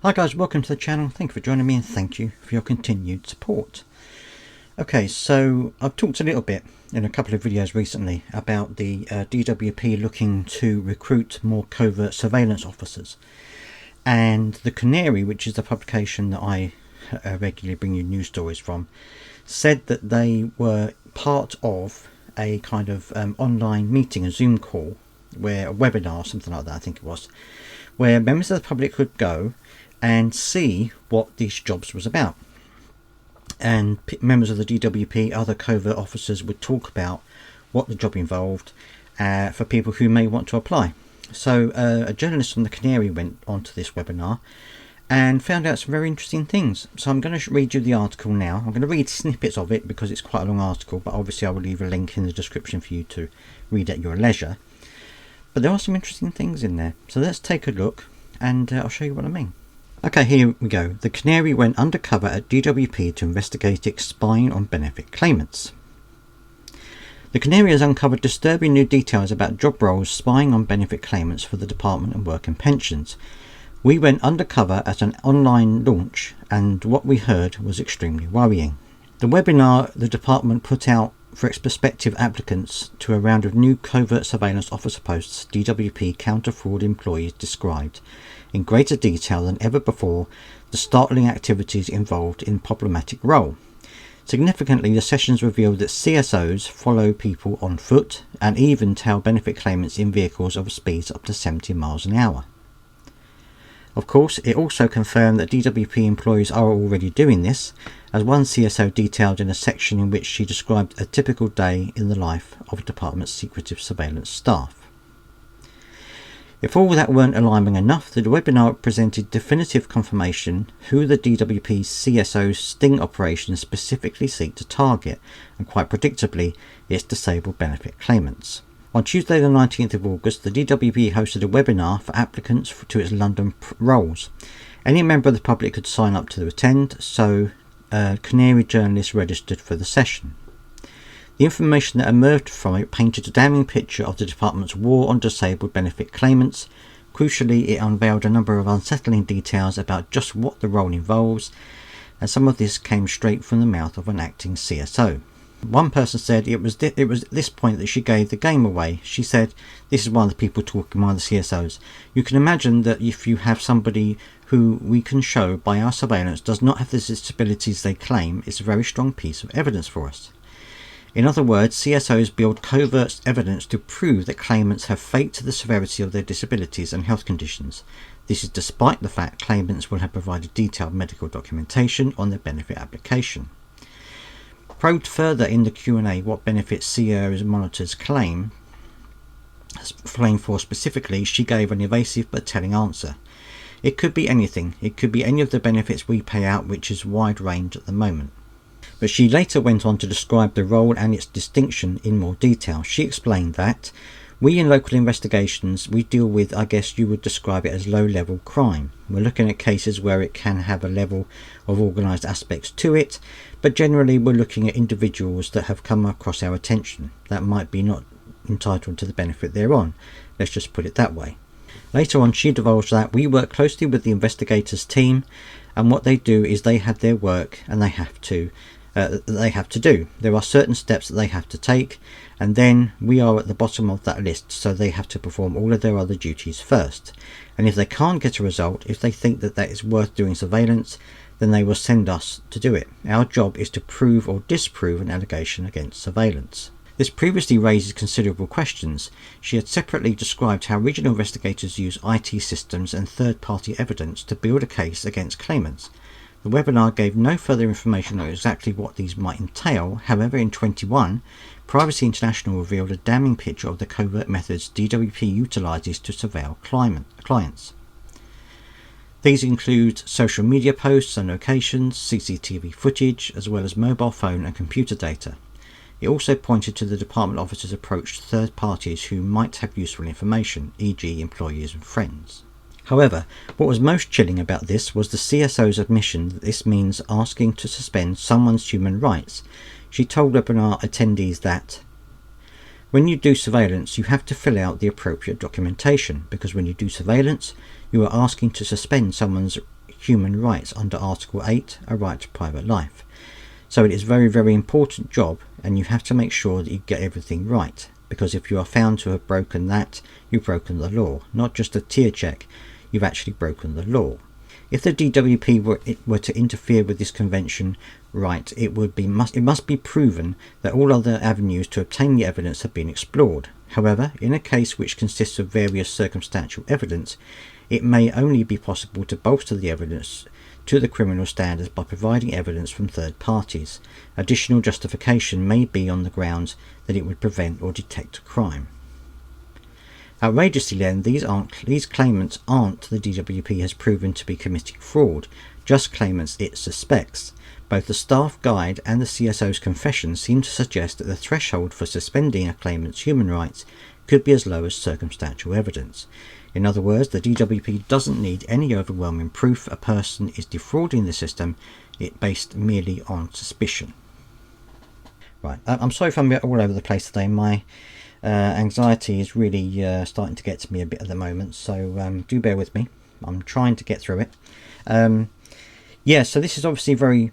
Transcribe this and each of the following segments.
Hi guys, welcome to the channel. Thank you for joining me and thank you for your continued support. Okay, so I've talked a little bit in a couple of videos recently about the DWP looking to recruit more covert surveillance officers, and the Canary, which is the publication that I regularly bring you news stories from, said that they were part of a kind of online meeting, a Zoom call, where a webinar, something like that I think it was, where members of the public could go and see what these jobs was about, and members of the DWP, other covert officers, would talk about what the job involved for people who may want to apply. So a journalist from the Canary went onto this webinar and found out some very interesting things. So I'm going to read you the article now. I'm going to read snippets of it because it's quite a long article, but obviously I will leave a link in the description for you to read at your leisure. But there are some interesting things in there, so let's take a look and I'll show you what I mean. Okay, here we go. The Canary went undercover at DWP to investigate spying on benefit claimants. The Canary has uncovered disturbing new details about job roles spying on benefit claimants for the Department of Work and Pensions. We went undercover at an online launch, and what we heard was extremely worrying. The webinar the department put out for its prospective applicants to a round of new covert surveillance officer posts, DWP counter-fraud employees described in greater detail than ever before the startling activities involved in problematic role. Significantly, the sessions revealed that CSOs follow people on foot and even tail benefit claimants in vehicles of speeds up to 70 miles an hour. Of course, it also confirmed that DWP employees are already doing this, as one CSO detailed in a section in which she described a typical day in the life of a department's secretive surveillance staff. If all that weren't alarming enough, the webinar presented definitive confirmation who the DWP CSO's sting operations specifically seek to target, and quite predictably, its disabled benefit claimants. On Tuesday the 19th of August, the DWP hosted a webinar for applicants to its London roles. Any member of the public could sign up to attend, so Canary journalists registered for the session. The information that emerged from it painted a damning picture of the department's war on disabled benefit claimants. Crucially, it unveiled a number of unsettling details about just what the role involves, and some of this came straight from the mouth of an acting CSO. One person said it was at this point that she gave the game away. She said, this is one of the people talking, one of the CSOs. You can imagine that if you have somebody who we can show by our surveillance does not have the disabilities they claim, it's a very strong piece of evidence for us. In other words, CSOs build covert evidence to prove that claimants have faked the severity of their disabilities and health conditions. This is despite the fact claimants will have provided detailed medical documentation on their benefit application. Probed further in the Q&A what benefits CEOs monitors claim for specifically, she gave an evasive but telling answer. It could be anything. It could be any of the benefits we pay out, which is wide range at the moment. But she later went on to describe the role and its distinction in more detail. She explained that we in local investigations, we deal with, I guess you would describe it as low-level crime. We're looking at cases where it can have a level of organised aspects to it, but generally we're looking at individuals that have come across our attention that might be not entitled to the benefit they're on. Let's just put it that way. Later on, she divulged that we work closely with the investigators team, and what they do is they have their work and they have to do. There are certain steps that they have to take, and then we are at the bottom of that list, so they have to perform all of their other duties first. And if they can't get a result, if they think that that is worth doing surveillance, then they will send us to do it. Our job is to prove or disprove an allegation against surveillance. This previously raises considerable questions. She had separately described how regional investigators use IT systems and third-party evidence to build a case against claimants. The webinar gave no further information on exactly what these might entail. However, in 2021, Privacy International revealed a damning picture of the covert methods DWP utilises to surveil clients. These include social media posts and locations, CCTV footage, as well as mobile phone and computer data. It also pointed to the department officers' approach to third parties who might have useful information, e.g. employees and friends. However, what was most chilling about this was the CSO's admission that this means asking to suspend someone's human rights. She told webinar attendees that when you do surveillance, you have to fill out the appropriate documentation, because when you do surveillance, you are asking to suspend someone's human rights under Article 8, a right to private life. So it is a very, very important job, and you have to make sure that you get everything right, because if you are found to have broken that, you've broken the law. Not just a tier check, you've actually broken the law. If the DWP were to interfere with this convention right, it must be proven that all other avenues to obtain the evidence have been explored. However, in a case which consists of various circumstantial evidence, it may only be possible to bolster the evidence to the criminal standards by providing evidence from third parties. Additional justification may be on the grounds that it would prevent or detect a crime. Outrageously then, these claimants aren't the DWP has proven to be committing fraud, just claimants it suspects. Both the staff guide and the CSO's confession seem to suggest that the threshold for suspending a claimant's human rights could be as low as circumstantial evidence. In other words, the DWP doesn't need any overwhelming proof a person is defrauding the system, it's based merely on suspicion. Right, I'm sorry if I'm all over the place today. My anxiety is really starting to get to me a bit at the moment, so do bear with me. I'm trying to get through it. Yeah, so this is obviously very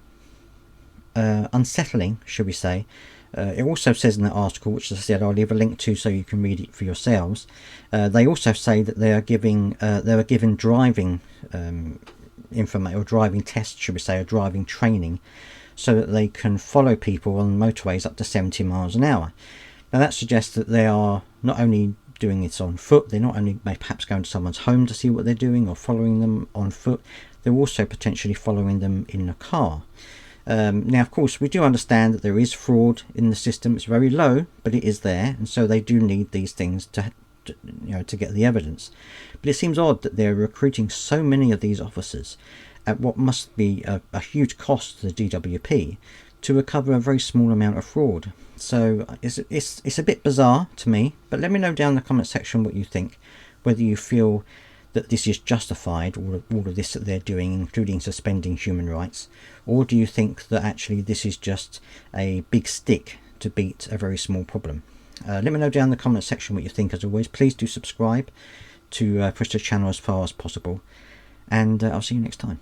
unsettling, should we say. It also says in that article, which as I said I'll leave a link to so you can read it for yourselves, they also say that they were given driving information, or driving tests, should we say, or driving training, so that they can follow people on motorways up to 70 miles an hour. Now that suggests that they are not only doing this on foot, they're not only perhaps going to someone's home to see what they're doing or following them on foot, they're also potentially following them in a car. Now of course we do understand that there is fraud in the system. It's very low, but it is there, and so they do need these things to get the evidence. But it seems odd that they're recruiting so many of these officers at what must be a huge cost to the DWP to recover a very small amount of fraud. So it's a bit bizarre to me, but let me know down in the comment section what you think, whether you feel that this is justified, all of this that they're doing, including suspending human rights, or do you think that actually this is just a big stick to beat a very small problem? Let me know down in the comment section what you think. As always, please do subscribe to push the channel as far as possible, and I'll see you next time.